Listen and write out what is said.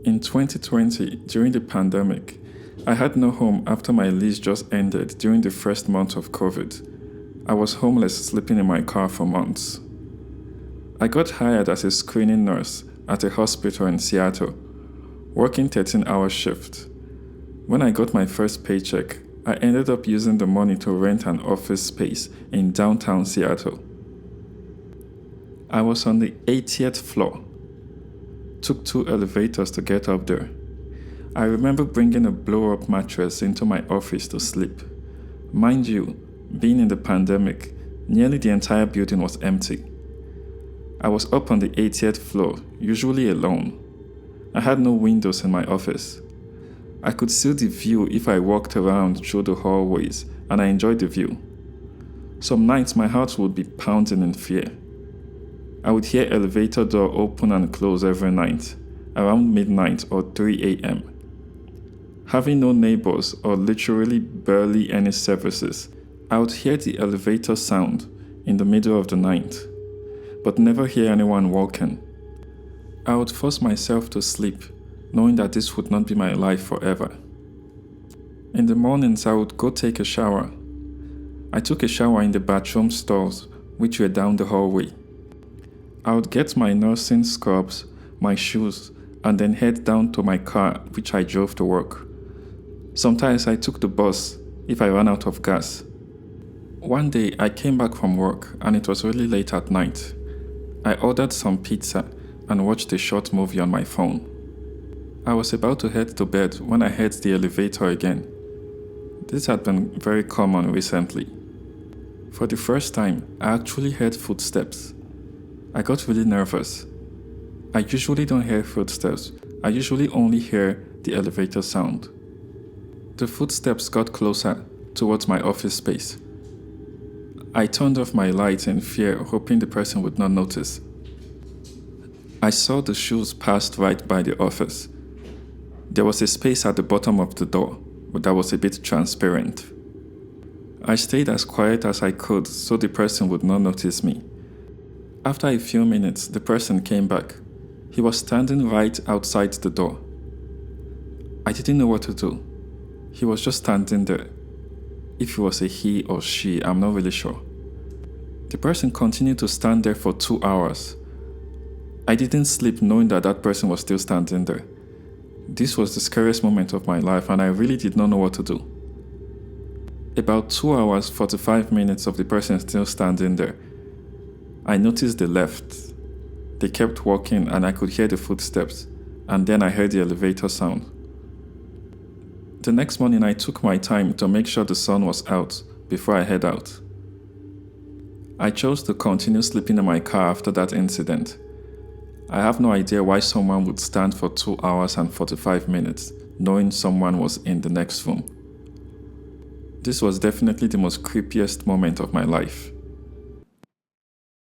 In 2020, during the pandemic, I had no home after my lease just ended during the first month of COVID. I was homeless, sleeping in my car for months. I got hired as a screening nurse at a hospital in Seattle, working 13-hour shift. When I got my first paycheck, I ended up using the money to rent an office space in downtown Seattle. I was on the 80th floor. Took 2 elevators to get up there. I remember bringing a blow-up mattress into my office to sleep. Mind you, being in the pandemic, nearly the entire building was empty. I was up on the 80th floor, usually alone. I had no windows in my office. I could see the view if I walked around through the hallways, and I enjoyed the view. Some nights my heart would be pounding in fear. I would hear elevator door open and close every night, around midnight or 3 a.m. Having no neighbors or literally barely any services, I would hear the elevator sound in the middle of the night, but never hear anyone walking. I would force myself to sleep, knowing that this would not be my life forever. In the mornings, I would go take a shower. I took a shower in the bathroom stalls, which were down the hallway. I would get my nursing scrubs, my shoes, and then head down to my car, which I drove to work. Sometimes I took the bus if I ran out of gas. One day I came back from work and it was really late at night. I ordered some pizza and watched a short movie on my phone. I was about to head to bed when I heard the elevator again. This had been very common recently. For the first time, I actually heard footsteps. I got really nervous. I usually don't hear footsteps. I usually only hear the elevator sound. The footsteps got closer towards my office space. I turned off my light in fear, hoping the person would not notice. I saw the shoes passed right by the office. There was a space at the bottom of the door, but that was a bit transparent. I stayed as quiet as I could so the person would not notice me. After a few minutes, the person came back. He was standing right outside the door. I didn't know what to do. He was just standing there. If it was a he or she, I'm not really sure. The person continued to stand there for 2 hours. I didn't sleep knowing that that person was still standing there. This was the scariest moment of my life and I really did not know what to do. About 2 hours, 45 minutes of the person still standing there. I noticed they left. They kept walking and I could hear the footsteps, and then I heard the elevator sound. The next morning I took my time to make sure the sun was out before I head out. I chose to continue sleeping in my car after that incident. I have no idea why someone would stand for 2 hours and 45 minutes, knowing someone was in the next room. This was definitely the most creepiest moment of my life.